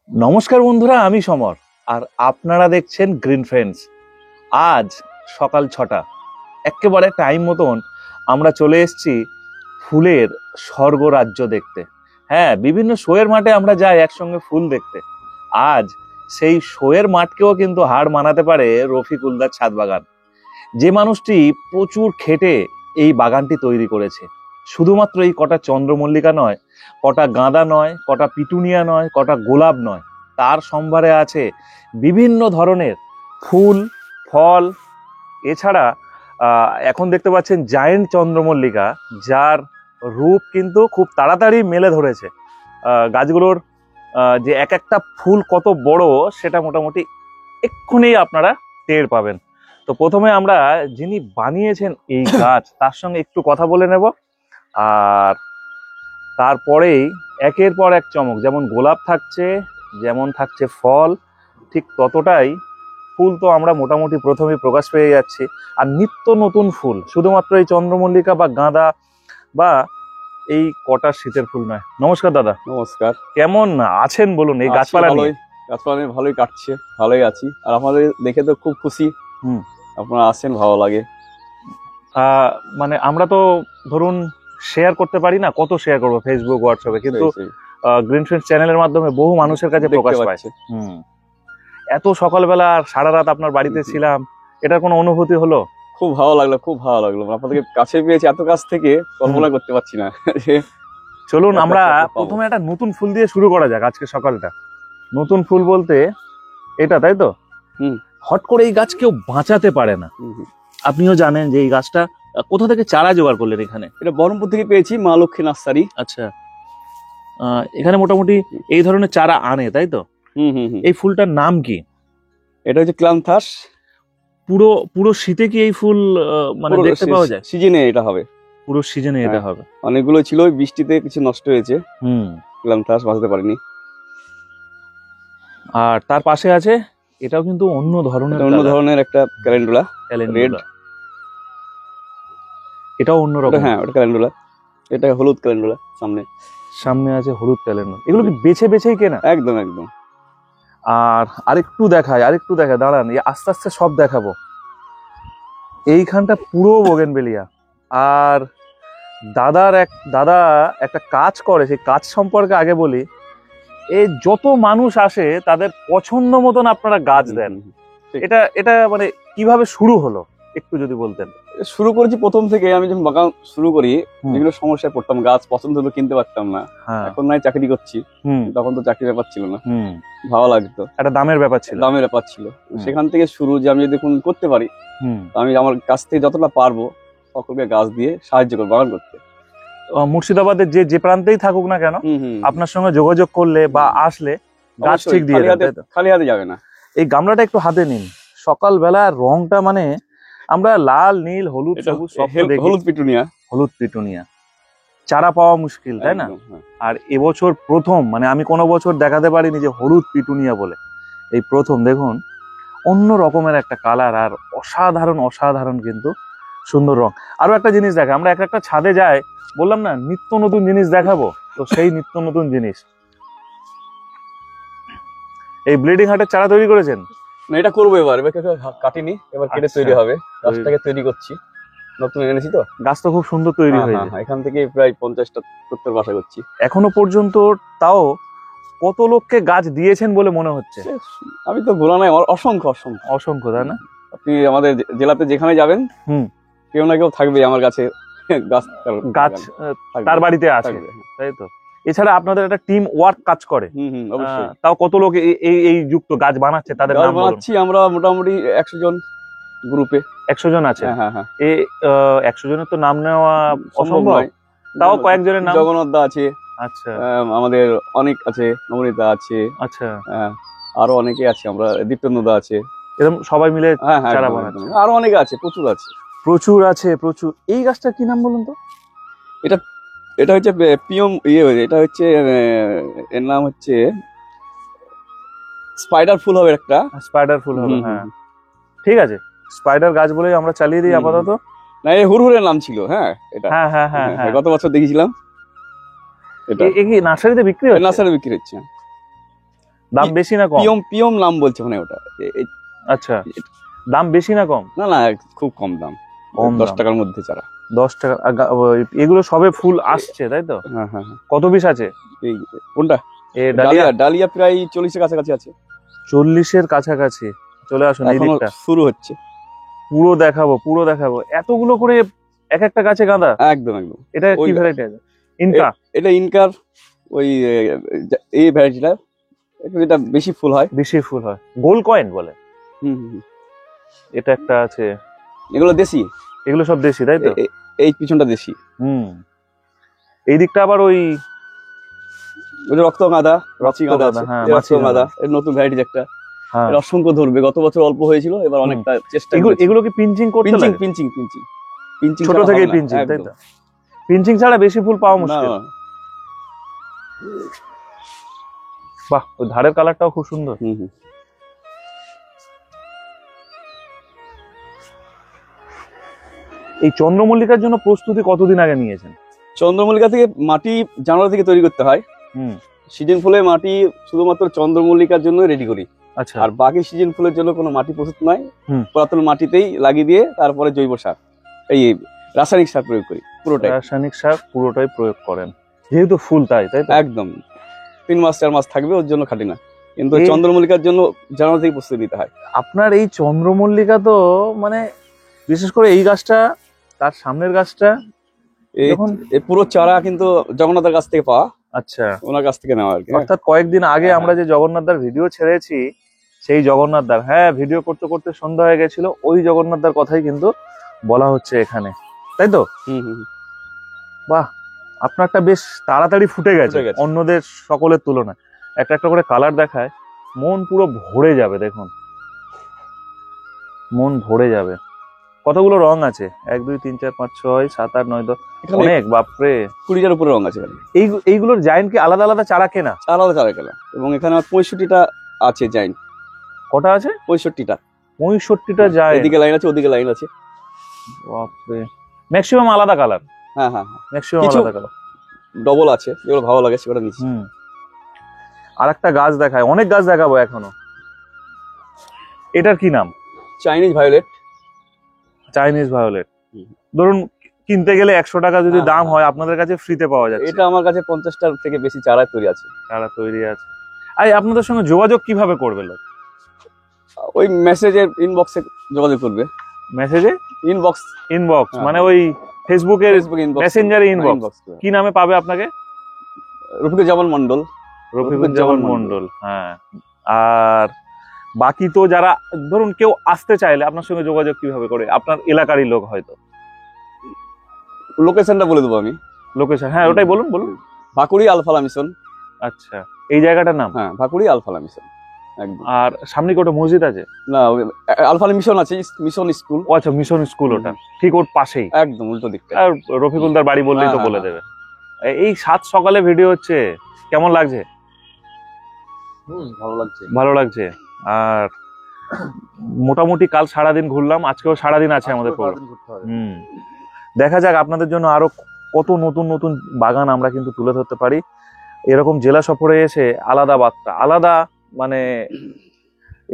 নমস্কার বন্ধুরা, আমি সমর আর আপনারা দেখছেন গ্রিন ফ্রেন্ডস। আজ সকাল 6টা, একেবারে টাইম মতন আমরা চলে এসেছি ফুলের স্বর্গরাজ্য দেখতে। হ্যাঁ, বিভিন্ন শোয়ের মাঠে আমরা যাই একসঙ্গে ফুল দেখতে। আজ সেই শোয়ের মাঠকেও কিন্তু হার মানাতে পারে রফিকুলদার ছাদ বাগান। যে মানুষটি প্রচুর খেটে এই বাগানটি তৈরি করেছে। শুধুমাত্র এই কটা চন্দ্রমল্লিকা নয়, কটা গাঁদা নয়, কটা পিটুনিয়া নয়, কটা গোলাপ নয়, তার সম্ভারে আছে বিভিন্ন ধরনের ফুল, ফল। এছাড়া এখন দেখতে পাচ্ছেন জায়েন্ট চন্দ্রমল্লিকা, যার রূপ কিন্তু খুব তাড়াতাড়ি মেলে ধরেছে। গাছগুলোর যে এক একটা ফুল কত বড় সেটা মোটামুটি এক্ষুনি আপনারা টের পাবেন। তো প্রথমে আমরা যিনি বানিয়েছেন এই গাছ তার সঙ্গে একটু কথা বলে নেব, আর তারপরেই একের পর এক চমক, যেমন গোলাপ থাকছে, যেমন থাকছে ফল, ঠিক ততটাই ফুল তো আমরা মোটামুটি প্রথমেই প্রকাশ পেয়ে যাচ্ছি। আর নিত্য নতুন ফুল, শুধুমাত্র এই চন্দ্রমল্লিকা বা গাঁদা বা এই কটা শীতের ফুল নয়। নমস্কার দাদা। নমস্কার। কেমন আছেন বলুন এই গাছপালা নিয়ে? গাছপালা নিয়ে ভালোই কাটছে, ভালোই আছি। আর আপনাদের দেখে তো খুব খুশি। আপনারা আসেন, ভালো লাগে। মানে আমরা তো ধরুন শেয়ার করতে পারি না, কত শেয়ার করবো ফেসবুক, হোয়াটসঅ্যাপে, কিন্তু গ্রিন ফ্রেন্ডস চ্যানেলের মাধ্যমে বহু মানুষের কাছে প্রকাশ পাচ্ছে। এত সকালবেলা আর সারা রাত আপনার বাড়িতে ছিলাম, এটার কোনো অনুভূতি হলো? খুব ভালো লাগলো, খুব ভালো লাগলো। আপনাদেরকে কাছে পেয়েছি, এত কাছ থেকে কল্পনা করতে পারছি না। চলুন আমরা প্রথমে একটা নতুন ফুল দিয়ে শুরু করা যাক আজকে সকালটা। নতুন ফুল বলতে এটা, তাই তো? হট করে এই গাছ কেউ বাঁচাতে পারে না। আপনিও জানেন যে এই গাছটা কোথা থেকে চারা জোগাড় করলেন? এখানে এটা বহরমপুর থেকে পেয়েছি, মা লক্ষ্মী নার্সারি। আচ্ছা, এখানে মোটামুটি এই ধরনের চারা আনে, তাই তো? এই ফুলটার নাম কি? এটা হচ্ছে ক্লান্থাস। পুরো শীতে কি এই ফুল মানে দেখতে পাওয়া যায়? সিজনে এটা হবে, পুরো সিজনে এটা হবে। অনেকগুলো ছিল, বৃষ্টিতে কিছু নষ্ট হয়েছে। ক্লান্থাস বাঁচতে পারেনি। আর তার পাশে আছে, এটাও কিন্তু অন্য ধরনের একটা ক্যালেন্ডুলা, রেড। এটাও অন্যরকম। হ্যাঁ, ওটা ক্যালেন্ডুলা, এটা হলুদ ক্যালেন্ডুলা। সামনে আছে হলুদ ক্যালেন্ডুলা। এগুলো কি বেছে বেছেই কেনা? একদম একদম। আর আরেকটু দেখায়, দাঁড়ান, আস্তে আস্তে সব দেখাবো। এইখানটা পুরো বোগেনভেলিয়া। আর দাদা একটা কাজ করে, সেই কাজ সম্পর্কে আগে বলি। এই যত মানুষ আসে তাদের পছন্দ মতন আপনারা গাছ দেন। এটা মানে কিভাবে শুরু হলো একটু যদি বলতেন। শুরু করেছি প্রথম থেকে। আমি যখন বাগান শুরু করি, বিভিন্ন সমস্যায় পড়তাম, গাছ পছন্দ হতো কিনতে পারতাম না। এখন নাই চাকরি করছি, তখন তো চাকরির ব্যাপার ছিল না, ভালো লাগতো, একটা দামের ব্যাপার ছিল। সেখান থেকে শুরু, যে আমি যদি করতে পারি, আমি আমার কাছ থেকে যতটা পারবো সকলকে গাছ দিয়ে সাহায্য করবো বাগান করতে। মুর্শিদাবাদের যে প্রান্তেই থাকুক না কেন, আপনার সঙ্গে যোগাযোগ করলে বা আসলে গাছ ঠিক দিয়ে খালি হাতে যাবে না। এই গামলাটা একটু হাতে নিন। সকালবেলা রংটা মানে আমরা লাল, নীল, হলুদ, সবুজ সব দেখি। হলুদ পিটুনিয়া চারা পাওয়া মুশকিল, তাই না? আর এবছর প্রথম, মানে আমি কোনো বছর দেখাতে পারিনি যে হলুদ পিটুনিয়া বলে। এই প্রথম দেখুন, অন্য রকমের একটা কালার, আর অসাধারণ কিন্তু সুন্দর রং। আরো একটা জিনিস দেখা, আমরা একটা ছাদে যাই, বললাম না নিত্য নতুন জিনিস দেখাবো, তো সেই নিত্য নতুন জিনিস। এই ব্লিডিং হার্টের চারা তৈরি করেছেন? না, এটা করবো এবার কাটিনি, এবার কেটে তৈরি হবে। গাছটাকে তৈরি করছি, নতুন এনেছি তো। গাছ তো খুব সুন্দর তৈরি হয়েছে। এখান থেকে প্রায় 50টা 70 বাসা করছি এখনো পর্যন্ত। তাও কত লোককে গাছ দিয়েছেন বলে মনে হচ্ছে? আমি তো গোলা নাই, অসংখ্য, তাই না? আপনি আমাদের জেলাতে যেখানে যাবেন, কেউ না কেউ থাকবে আমার কাছে গাছ তার বাড়িতে আছে, তাই তো? এছাড়া আপনাদের একটা টিম ওয়ার্ক কাজ করে। তাও কত লোক এই যুক্ত গাছ বানাচ্ছে? তাদের নাম বানাচ্ছি আমরা মোটামুটি 100 জন গ্রুপে। 100 জন আছে। এই 100 জনের তো নাম নেওয়া অসম্ভব। তাও কয়েকজনের নাম। জগন্নাথ দা আছে, আচ্ছা, আমাদের অনেক আছে, নবনীতা আছে, আচ্ছা, আরো অনেকে আছে, আমরা দীপ্তেন্দ্র দা আছে, এরকম সবাই মিলে চারা বানাচ্ছে। আরো অনেকে আছে, প্রচুর আছে। এই গাছটার কি নাম বলুন তো? এটা হচ্ছে পিয়ম, এটা হচ্ছে এর নাম হচ্ছে স্পাইডার ফুল হবে, একটা স্পাইডার ফুল হবে। হ্যাঁ, ঠিক আছে, স্পাইডার গাছ বলেই আমরা চালিয়ে দিই আপাতত। না, এই হুড়হুড়ের নাম ছিল। হ্যাঁ, গত বছর দেখেছিলাম। এটা কি নার্সারিতে বিক্রি হচ্ছে? নার্সারি বিক্রি হচ্ছে। দাম বেশি না কম? পিয়ম পিয়ম নাম বলছে মানে ওটা। আচ্ছা, দাম বেশি না কম? না না, খুব কম দাম, 10 টাকার মধ্যে চারা। 10 টাকা। এগুলো সবে ফুল আসছে তাই তো? হ্যাঁ হ্যাঁ। কত পিস আছে? এই কোনটা? ডালিয়া? ডালিয়া প্রায় 40-এর কাছাকাছি আছে। 40-এর কাছাকাছি। চলে আসুন এই দিকটা, শুরু হচ্ছে। পুরো দেখাবো। এতগুলো করে এক একটা গাছে গাঁদা? একদম একদম। এটা কি ভ্যারাইটি আছে? ইনকা? এটা ইনকার ওই এই ভ্যারাইটিটা, এটা বেশি ফুল হয়। গোল্ড কয়েন বলে। হুম। এটা একটা আছে। এগুলো দেশি? এগুলো সব দেশি তাই তো? এই পিছনটা দেশি। এই দিকটা আবার ওই রক্ত গাঁদা, রাচি গাঁদা। হ্যাঁ, রক্ত গাঁদা এর নতুন ভ্যারাইটি একটা। এর অসংখ্য ধরবে, গত বছর অল্প হয়েছিল, এবার অনেকটা চেষ্টা। এগুলো কি পিঞ্চিং করতে লাগে? পিঞ্চিং ছোট থেকে পিঞ্চিং তাই তো? পিঞ্চিং ছাড়া বেশি ফুল পাওয়া মুশকিল। বাহ, ওই ধারের কালারটাও খুব সুন্দর। এই চন্দ্রমল্লিকার জন্য প্রস্তুতি কতদিন আগে নিয়েছেন? চন্দ্রমল্লিকা থেকে মাটি জানুয়ারি থেকে তৈরি করতে হয়। সিজন ফুলে মাটি শুধুমাত্র চন্দ্রমল্লিকার জন্য রেডি করি। আচ্ছা। আর বাকি সিজন ফুলের জন্য কোনো মাটি প্রস্তুত নয়, পুরাতন মাটিতেই লাগিয়ে দিয়ে তারপরে জৈব সার, এই রাসায়নিক সার প্রয়োগ করি। পুরোটাই প্রয়োগ করেন যেহেতু ফুল, তাই তো? একদম। 3-4 মাস থাকবে, ওর জন্য খাটি না। কিন্তু চন্দ্রমল্লিকার জন্য জানুয়ারি থেকে প্রস্তুতি নিতে হয়। আপনার এই চন্দ্রমল্লিকা তো মানে বিশেষ করে এই গাছটা, তার সামনের গাছটা, এই পুরো চারা কিন্তু জগন্নাথের কাছ থেকে পাওয়া। আচ্ছা, ওনার কাছ থেকে নেওয়া আর কি। অর্থাৎ কয়েকদিন আগে আমরা যে জগন্নাথদার ভিডিও ছেড়েছি, সেই জগন্নাথদার, ভিডিও করতে করতে সন্ধ্যা হয়ে গেছিল, ওই জগন্নাথদার কথাই কিন্তু বলা হচ্ছে এখানে, তাই তো? বাহ, আপনারটা বেশ তাড়াতাড়ি ফুটে গেছে অন্যদের সকলের তুলনায়। একটা একটা করে কালার দেখায়, মন পুরো ভরে যাবে। দেখুন, মন ভরে যাবে। কতগুলো রং আছে? 1 2 3 4 5 6 7 8 9 10, অনেক। বাপরে, 20টার উপরে রং আছে। এইগুলোর জায়েন্ট কি আলাদা আলাদা চারা কেনা? আলাদা চারা কেনা। এবং এখানে 65টা আছে জায়েন্ট। কটা আছে? 65টা। 65টা জায়েন্ট। এদিকে লাইন আছে, ওদিকে লাইন আছে। বাপরে, ম্যাক্সিমাম আলাদা কালার? হ্যাঁ, ম্যাক্সিমাম আলাদা কালার। ডবল আছে, যেগুলো ভালো লাগে সেগুলো নিচ্ছি। আর একটা গাছ দেখায়, অনেক গাছ দেখাবো এখনো। এটার কি নাম? Chinese violet. ধরুন কিনতে গেলে 100 টাকা যদি দাম হয়, আপনাদের কাছে ফ্রিতে পাওয়া যাচ্ছে। এটা আমার কাছে 50টার থেকে বেশি চারা তৈরি আছে। আপনাদের সঙ্গে যোগাযোগ কিভাবে করবে লোক? ওই মেসেজের ইনবক্সে যোগাযোগ করবে। মেসেজে ইনবক্স মানে ওই ফেসবুকের মেসেঞ্জারে ইনবক্স। কি নামে পাবে আপনাকে? রফিকুজ্জামান মন্ডল। হ্যাঁ। আর বাকি তো যারা, ধরুন কেউ আসতে চাইলে আপনার সঙ্গে যোগাযোগ কিভাবে করে? আপনার এলাকারই লোক হয়তো। লোকেশনটা বলে দেবো আমি। লোকেশন? হ্যাঁ, ওটাই বলুন। Bhakuri Al Falah mission. আচ্ছা, এই জায়গাটার নাম? হ্যাঁ, ভাকুড়ি আলফালা মিশন। একদম। আর সামনে কি ওটা মসজিদ আছে? না, আলফালা মিশন আছে, মিশন স্কুল। আচ্ছা, মিশন স্কুল, ওটা ঠিক ওর পাশেই, একদম উল্টো দিকটা। আর রফিকুলদার বাড়ি বললেই তো বলে দেবে। এই 7 সকালে ভিডিও হচ্ছে, কেমন লাগছে? ভালো লাগছে। আর মোটামুটি কাল সারাদিন ঘুরলাম, আজকেও সারাদিন আছে আমাদের প্রোগ্রাম। দেখা যাক আপনাদের জন্য আরো কত নতুন নতুন বাগান আমরা কিন্তু তুলে ধরতে পারি। এরকম জেলা সফরে এসে আলাদা বার্তা, আলাদা মানে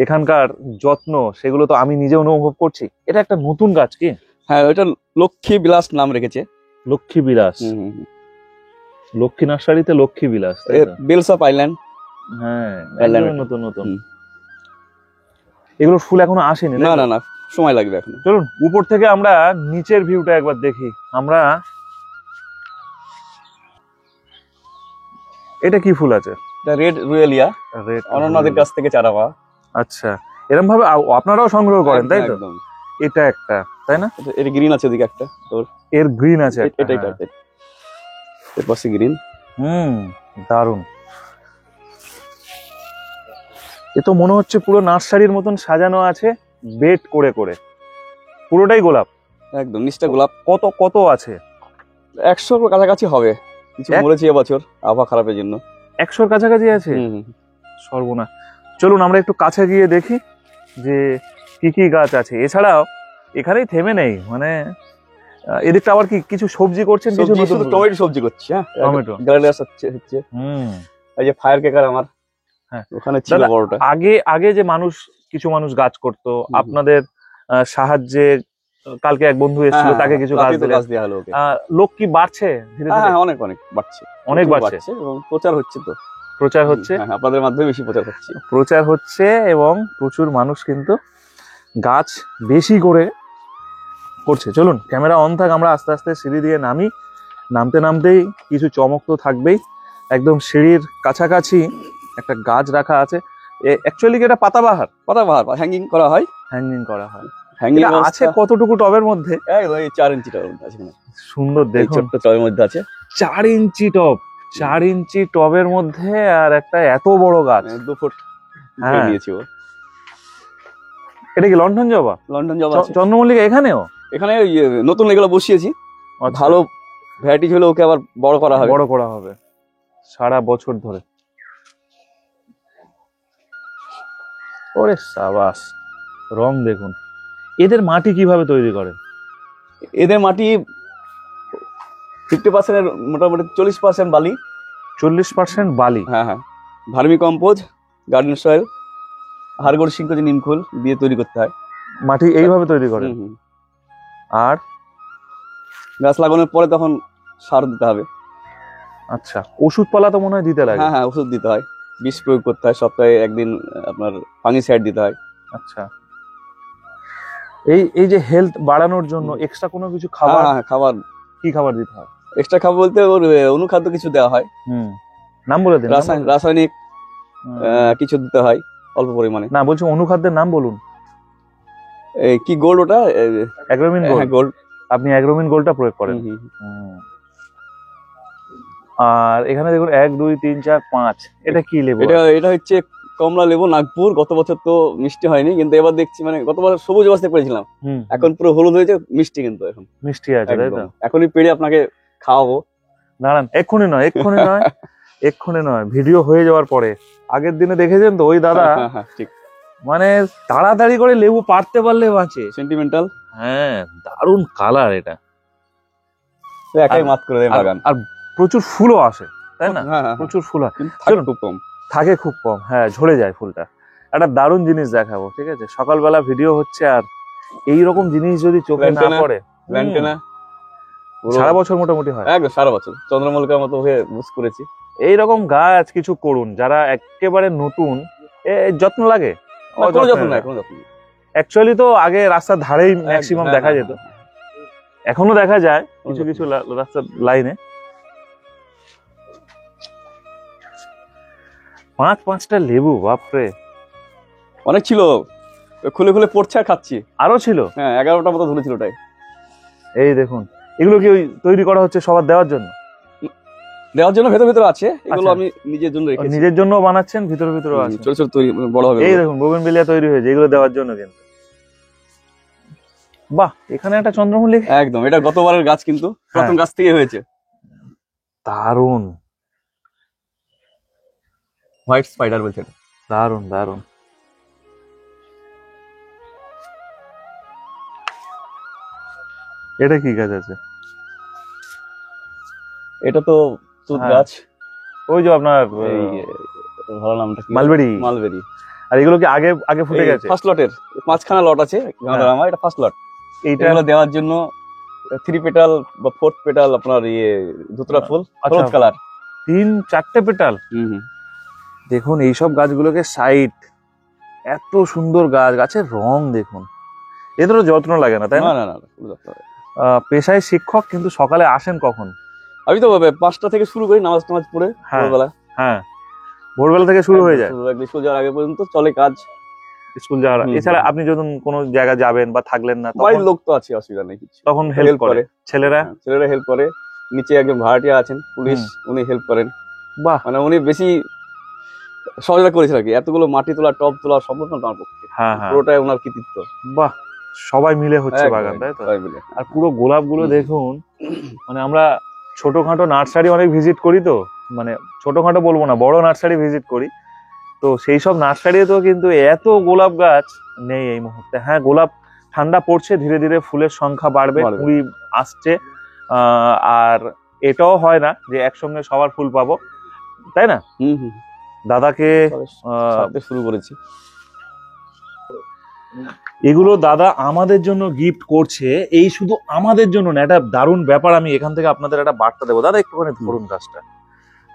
এখানকার যত্ন, সেগুলো তো আমি নিজে অনুভব করছি। এটা একটা নতুন গাছ কি? হ্যাঁ, ওটা লক্ষ্মী বিলাস নাম রেখেছে। লক্ষ্মী বিলাস। লক্ষ্মী নার্সারিতে লক্ষ্মী বিলাস, বেলস অফ আইল্যান্ড। হ্যাঁ, নতুন। এগুলো ফুল এখনো আসেনি? না, সময় লাগবে এখন। চলুন উপর থেকে আমরা নিচের ভিউটা একবার দেখি। আমরা, এটা কি ফুল আছে? রেড রুয়েলিয়া, অনন্যাদের কাছ থেকে চারা পাওয়া। আচ্ছা, এরকম ভাবে আপনারাও সংগ্রহ করেন তাই তো? এটা একটা, তাই না? এর গ্রিন আছে ওদিকে একটা, এর গ্রিন আছে। এর পাশে গ্রিন। দারুন। এ তো মনে হচ্ছে পুরো নার্সারির মতন সাজানো আছে, বেড করে করে। পুরোটাই গোলাপ? একদম, নিচটা গোলাপ। কত আছে? 100 কাছাকাছি হবে। কিছু মরেছে এবছর আবহাওয়া খারাপের জন্য। 100 কাছাকাছি আছে? সর্বনাশ। চলুন আমরা একটু কাছে গিয়ে দেখি যে কি কি গাছ আছে। এছাড়াও এখানেই থেমে নেই, মানে এদিকটা আবার কি কিছু সবজি করছেন? কিছু টমেটো সবজি করছি। হ্যাঁ, টমেটো গ্যালারিয়াস হচ্ছে। এই যে ফায়ার ক্র্যাকার আমার। হ্যাঁ ওখানে ছিল বড়টা। আগে যে কিছু মানুষ গাছ করতো, আপনাদের সাহায্যে কালকে এক বন্ধু এসেছিল, তাকে কিছু গাছ দেওয়া হলো। লোক কি বাড়ছে ধীরে ধীরে? অনেক বাড়ছে, অনেক বাড়ছে এবং প্রচার হচ্ছে। তো প্রচার হচ্ছে, আপনাদের মাধ্যমে বেশি প্রচার হচ্ছে এবং প্রচুর মানুষ কিন্তু গাছ বেশি করে করছে। চলুন ক্যামেরা অন থাক, আমরা আস্তে আস্তে সিঁড়ি দিয়ে নামি। নামতে নামতেই কিছু চমক তো থাকবেই। একদম সিঁড়ির কাছাকাছি একটা গাছ রাখা আছে। অ্যাকচুয়ালি কি এটা পাতাবাহার হ্যাঙ্গিং করা হয়। আছে কতটুকু টবের মধ্যে? 4 ইঞ্চি টবের মধ্যে আছে। সুন্দর, দেখুন ছোট্ট টবের মধ্যে আছে 4 ইঞ্চি টব। 4 ইঞ্চি টবের মধ্যে আর একটা এত বড় গাছ, 2 ফুট নিয়েছি। এটা কি লন্ডন জবা? লন্ডন জবা, চন্দ্রমল্লিকা এখানে নতুন এগুলো বসিয়েছি। ভালো ভ্যারাইটি হলে ওকে আবার বড় করা হবে সারা বছর ধরে। ওরে সাবাস, রং দেখুন। এদের মাটি কিভাবে তৈরি করে? এদের মাটি 50% এর মোটামুটি 40% বালি। 40% বালি? হ্যাঁ। ভার্মি কম্পোজ, গার্ডেন সয়েল, হাড়গোড় সিংকোজি, নিমখোল দিয়ে তৈরি করতে হয়। মাটি এইভাবে তৈরি করে। আর গাছ লাগানোর পরে তখন সার দিতে হবে। আচ্ছা, ওষুধপালা তো মনে হয় দিতে লাগে? হ্যাঁ, ওষুধ দিতে হয়, বিষ প্রয়োগ করতে হয়, সপ্তাহে একদিন আপনার ফাঙ্গিসাইড দিতে হয়। আচ্ছা, এই যে হেলথ বাড়ানোর জন্য এক্সট্রা কোনো কিছু খাবার? খাবার কি খাবার দিতে হয়? এক্সট্রা খাবার বলতে ওর অনুখাদ্য কিছু দেওয়া হয়। নাম বলে দিন। রাসায়নিক কিছু দিতে হয় অল্প পরিমাণে। না, বলছি অনুখাদ্যের নাম বলুন। কি গোল্ড? ওটা অ্যাগ্রোমিন গোল্ড। আপনি অ্যাগ্রোমিন গোল্ডটা প্রয়োগ করেন। আর এখানে দেখুন 1 2 3 4 5, এটা কি লেবু? এটা হচ্ছে কমলা লেবু, নাগপুর। গত বছর তো মিষ্টি হয়নি, কিন্তু এবার দেখছি মানে গত বছর সবুজ অবস্থায় পেয়েছিলাম, এখন পুরো হলুদ হয়েছে, মিষ্টি। কিন্তু এখন মিষ্টি আছে, তাই তো? এখনই পেড়ে আপনাকে খাওয়াবো। দাঁড়ান, এক্ষুনি নয় এক্ষুনি নয়, ভিডিও হয়ে যাওয়ার পরে। আগের দিনে দেখেছেন তো ওই দাদা, ঠিক, মানে তাড়াতাড়ি করে লেবু পারতে পারলে বাঁচে। সেন্টিমেন্টাল। হ্যাঁ, দারুণ কালার এটা। একাই মাত করে দেয় বাগান। আর প্রচুর ফুলও আসে, তাই না? প্রচুর ফুল থাকে, খুব কম। হ্যাঁ, ঝরে যায় ফুলটা। একটা দারুণ জিনিস দেখাবো, ঠিক আছে? সকালবেলা ভিডিও হচ্ছে, আর এইরকম জিনিস যদি চোখে না পড়ে, সারা বছর মোটামুটি হয়। একদম সারা বছর চন্দ্রমল্লিকার মতো হয়ে বুঝ করেছি। এইরকম গাছ কিছু করুন, যারা একেবারে নতুন। যত্ন লাগে? অ্যাকচুয়ালি তো আগে রাস্তার ধারেই ম্যাক্সিমাম দেখা যেত, এখনো দেখা যায় কিছু কিছু রাস্তার লাইনে। 5-5টা লেবু, বাপরে, অনেক ছিল। খুলে খুলে পড়ছে আর খাচ্ছি। আরো ছিল? হ্যাঁ, 11টা মতো ধরেছিল ওটাই। এই দেখুন, এগুলো কি তৈরি করা হচ্ছে সবার দেওয়ার জন্য? ভেতর আছে। এগুলো আমি নিজের জন্য রেখেছি। নিজের জন্য বানাচ্ছেন? ভিতরে আছে ছোট ছোট তৈরি, বড় হবে। এই দেখুন বোগেনভিলিয়া তৈরি হয়েছে এগুলো দেওয়ার জন্য। কিন্তু বাহ, এখানে একটা চন্দ্রমল্লিকা। একদম, এটা গতবারের গাছ, কিন্তু প্রথম গাছ থেকে হয়েছে। দারুণ, হোয়াইট স্পাইডার বলছে। দারুণ দারুণ। এটা কি গাছ আছে? এটা তো তুত গাছ। ওই যে আপনার ভালো নামটা কি? মালবেরি। আর এগুলো কি আগে আগে ফুটে গেছে? ফার্স্ট লটের 5খানা লট আছে আমার, এটা ফার্স্ট লট। এইটা দেওয়ার জন্য 3 পেটাল বা 4th পেটাল আপনার ধুতরা ফুল, হলুদ কালার, 3-4টে পেটাল। দেখুন এইসব গাছগুলোকে সাইড, এত সুন্দর গাছ, গাছের রং দেখুন। এদেরও যত্ন লাগে না, তাই না? না, পেশায় শিক্ষক, কিন্তু সকালে আসেন কখন? আমি তো 5টা থেকে শুরু করি, নামাজ পড়ে ভোরবেলা। হ্যাঁ, ভোরবেলা থেকে শুরু হয়ে যায়, স্কুল যাওয়ার আগে পর্যন্ত চলে কাজ। স্কুল যাওয়ার এছাড়া আপনি যখন কোনো জায়গা যাবেন বা থাকলেন না, তখন লোক তো আছে, অসুবিধা নেই কিছু, তখন হেল্প করে ছেলেরা হেল্প করে। নিচে একজন ভাড়াটিয়া আছেন পুলিশ, উনি হেল্প করেন। বাহ, মানে উনি বেশি সহযোগিতা করেছেন আর কি। এতগুলো মাটি তোলা, টব তোলা সম্ভব না আমার পক্ষে। পুরোটাই ওনার কৃতিত্ব। বাহ, সবাই মিলে হচ্ছে বাগান, তাই তো? আর পুরো গোলাপ গুলো দেখুন, মানে আমরা ছোটখাটো নার্সারি অনেক ভিজিট করি, তো মানে ছোটখাটো বলবো না, বড় নার্সারি ভিজিট করি, তো সেই সব নার্সারিতেও কিন্তু এত গোলাপ গাছ নেই এই মুহূর্তে। হ্যাঁ, গোলাপ ঠান্ডা পড়ছে, ধীরে ধীরে ফুলের সংখ্যা বাড়বে, কুড়ি আসছে। আর এটাও হয় না যে একসঙ্গে সবার ফুল পাবো, তাই না? দাদাকে শুরু করেছি। এগুলো দাদা আমাদের জন্য গিফট করছে, এই শুধু আমাদের জন্য না, এটা দারুণ ব্যাপার। আমি এখান থেকে আপনাদের একটা বার্তা দেবো। দাদা একটুখানি ধরুন গাছটা,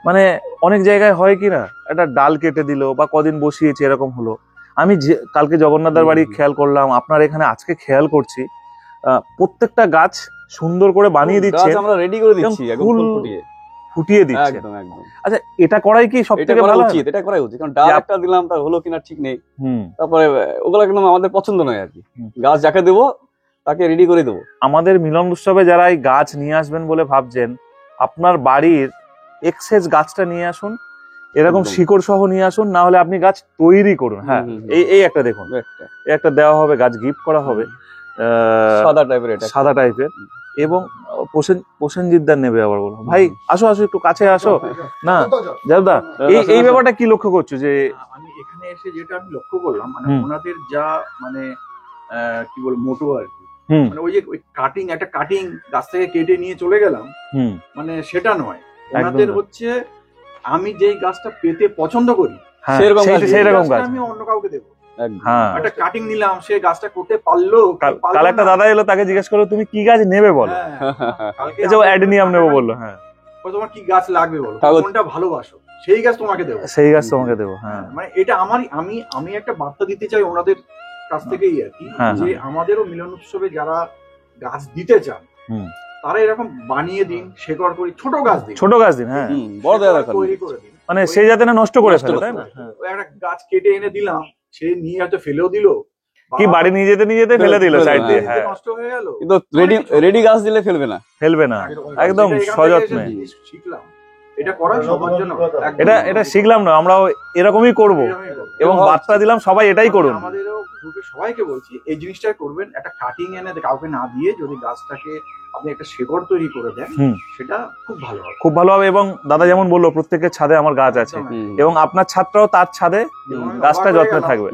মানে অনেক জায়গায় হয় কি না, একটা ডাল কেটে দিল বা কদিন বসিয়েছে এরকম হলো। আমি কালকে জগন্নাথদার বাড়ি খেয়াল করলাম, আপনার এখানে আজকে খেয়াল করছি, প্রত্যেকটা গাছ সুন্দর করে বানিয়ে দিচ্ছে, আমরা রেডি করে দিচ্ছি, ফুল ফুটিয়ে দিচ্ছে। একদম একদম। আচ্ছা, এটা করাই কি সবথেকে ভালো উচিত? এটা করাই উচিত, কারণ ডাল একটা দিলাম তার হলো কিনা ঠিক নেই। তারপরে ওগুলা কিন্তু আমাদের পছন্দ নয় আর কি। গাছ যাকে দেবো তাকে রেডি করে দেবো। আমাদের মিলন উৎসবে যারা এই গাছ নিয়ে আসবেন বলে ভাবছেন, আপনার বাড়ির এক্সেস গাছটা নিয়ে আসুন, এরকম শিকড় সহ নিয়ে আসুন, না হলে আপনি গাছ তৈরি করুন। হ্যাঁ, এই একটা দেখুন, একটা দেওয়া হবে, গাছ গিফট করা হবে, সাদা টাইপের, এটা সাদা টাইপের। এবং প্রসেনজিৎদার নেবে আবার, বলো ভাই আসো আসো একটু কাছে আসো না দাদা। এই ব্যাপারটা কি লক্ষ্য করছো? যে আমি এখানে এসে যেটা আমি লক্ষ্য করলাম, মানে ওনাদের যা মানে কি বল মোটো আর কি, মানে ওই যে কাটিং, একটা কাটিং গাছ থেকে কেটে নিয়ে চলে গেলাম, মানে সেটা নয়। ওনাদের হচ্ছে আমি যেই গাছটা পেতে পছন্দ করি সেরকম গাছ আমি অন্য কাউকে দেবো। একটা কাটিং নিলাম, সে গাছটা করতে পারলো। কাল একটা দাদা এলো, তাকে জিজ্ঞেস করলো তুমি কি গাছ নেবে বলো, অ্যাডেনিয়াম নেবো বললো। হ্যাঁ, তোমার কি গাছ লাগবে বলো, কোনটা ভালোবাসো, সেই গাছ তোমাকে দেবো, সেই গাছ তোমাকে দেবো। হ্যাঁ, মানে এটা আমারই, আমি একটা বার্তা দিতে চাই ওনাদের কাছ থেকেই আর কি, যে আমাদেরও মিলন উৎসবে যারা গাছ দিতে চান তারা এরকম বানিয়ে দিন, শেকড় করি, ছোট গাছ দিন। হ্যাঁ, বড় দেওয়া তৈরি করে দিন, মানে সেই যাতে না নষ্ট করে ফেলে, তাই না? একটা গাছ কেটে এনে দিলাম, সে নিয়ে হয়তো ফেলেও দিল, কি বাড়ি নিয়ে যেতে ফেলে দিল সাইড দিয়ে, হ্যাঁ, নষ্ট হয়ে গেল। কিন্তু রেডি গাছ দিলে ফেলবে না, একদম সযত্নে। শিখলাম এটা করা সবার জন্য, এটা শিখলাম না, আমরাও এরকমই করব এবং বার্তা দিলাম সবাই এটাই করুন। আমাদেরও গ্রুপে সবাইকে বলছি এই জিনিসটা করবেন, একটা কাটিং এনে কাউকে না দিয়ে যদি গাছটাকে আপনি একটা শেকড় তৈরি করে দেন, সেটা খুব ভালো হবে, খুব ভালো হবে। এবং দাদা যেমন বললো, প্রত্যেকের ছাদে আমার গাছ আছে, এবং আপনার ছাদটাও তার ছাদে গাছটা যত্নে থাকবে।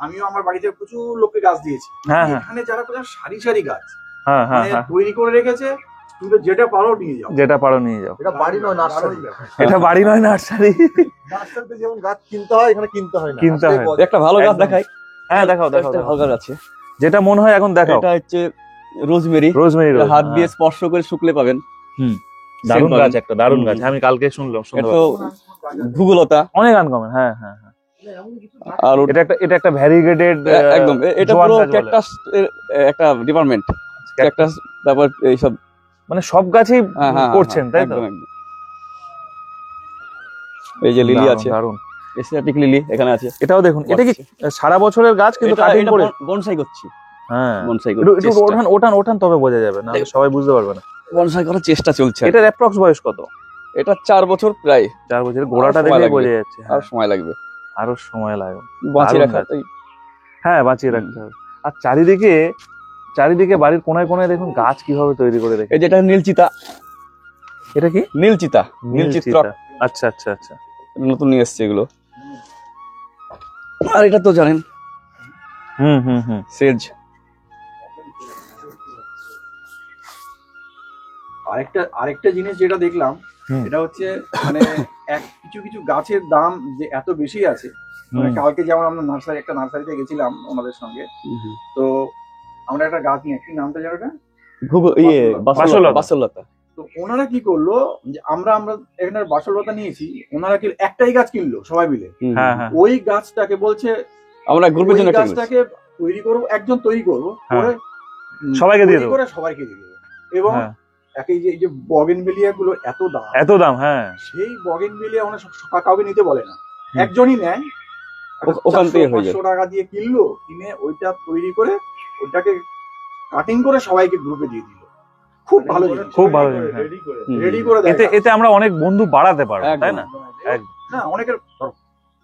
আমিও আমার বাড়িতে প্রচুর লোককে গাছ দিয়েছি, এখানে যারা সারি সারি গাছ তৈরি করে রেখেছে, তুমি যেটা পারো নিয়ে যাও, এটা বাড়ি নয় নার্সারি, এটা বাড়ি নয় নার্সারি। নার্সারিতে যেমন গাছ কিনতে হয়, এখানে কিনতে হয় না। একটা ভালো গাছ দেখাই। হ্যাঁ, দেখাও ভালো গাছ আছে, যেটা মনে হয় এখন দেখাও। এটা হচ্ছে রোজমেরি, হাত দিয়ে স্পর্শ করে শুকলে পাবেন। দারুণ গাছ, একটা দারুণ গাছ, আমি কালকে শুনলাম। ভূগোলতা অনেক আনকমন। হ্যাঁ, আর এটা একটা ভ্যারিগেটেড, একদম এটা পুরো ক্যাকটাস এর একটা ডিপার্টমেন্ট, ক্যাকটাস ব্যাপার এইসব, মানে সব গাছই করছেন, তাই তো? এই যে লিলি আছে, দারুণ এশিয়াটিক লিলি এখানে আছে, এটাও দেখুন। এটা কি সারা বছরের গাছ, কিন্তু কাটিং করে বনসাই করছি। হ্যাঁ, বনসাই করছি, ওঠান তবে বোঝা যাবে না, সবাই বুঝতে পারবে না। বনসাই করার চেষ্টা চলছে। এটার অ্যাপ্রক্স বয়স কত? এটা 4 বছর, প্রায় 4 বছর। গোড়াটা দেখে বোঝা যাচ্ছে, আর সময় লাগবে, বাঁচিয়ে রাখতে। হ্যাঁ, বাঁচিয়ে রাখতে হবে। আর চারিদিকে বাড়ির কোনায় কোনায় দেখুন গাছ কিভাবে তৈরি করে রেখে। এই যেটা নীলচিতা, এটা কি? নীলচিতা। আচ্ছা, নতুন নিয়ে এসছে এগুলো। আর এটা তো জানেন, সেজ। আরেকটা জিনিস যেটা দেখলাম, এটা হচ্ছে মানে কিছু গাছের দাম যে এত বেশি আছে। মানে কালকে যেমন আমরা একটা নার্সারিতে গেছিলাম ওনাদের সঙ্গে, তো আমরা একটা গাছ নিয়ে, কি নামটা জানো না, বাসলতা। তো ওনারা কি করলো, যে আমরা এখানে বাসলতা নিয়েছি, ওনারা কি একটাই গাছ কিনলো সবাই মিলে। ওই গাছটাকে বলছে আমরা গ্রুপের জন্য গাছটাকে তৈরি করবো, একজন তৈরি করবো, সবাইকে দিয়ে দেবো, সবাইকে দিয়ে দেবো। এবং এই যে বগেনভেলিয়া গুলো এত দাম, হ্যাঁ, সেই বগেনভেলিয়া কাউকে নিতে বলে না, একজনই নেয়, ওখান থেকে 500 টাকা দিয়ে কিনলো, কিনে ওইটা তৈরি করে ওইটাকে কাটিং করে সবাইকে গ্রুপে দিয়ে দিল। খুব ভালো, রেডি করে এতে আমরা অনেক বন্ধু বাড়াতে পারবো, তাই না? না, অনেকের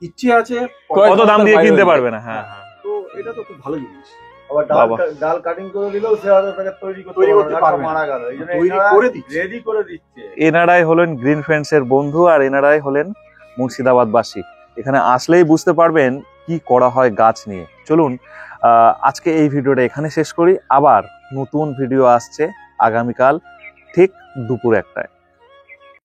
ইচ্ছে আছে, কত দাম দিয়ে কিনতে পারবে না। হ্যাঁ, তো এটা তো খুব ভালো জিনিস। আবার ডাল কাটিং করে দিলেও সে হয়তো তাকে তৈরি করতে পারবে, মারা গেল, এইজন্য রেডি করে দিচ্ছে। এনারাই হলেন গ্রিন ফ্রেন্ডস এর বন্ধু, আর এনারাই হলেন মুর্শিদাবাদবাসী। এখানে আসলেই বুঝতে পারবেন কি করা হয় গাছ নিয়ে। চলুন আজকে এই ভিডিওটা এখানে শেষ করি। আবার নতুন ভিডিও আসছে আগামীকাল ঠিক দুপুর 1টায়।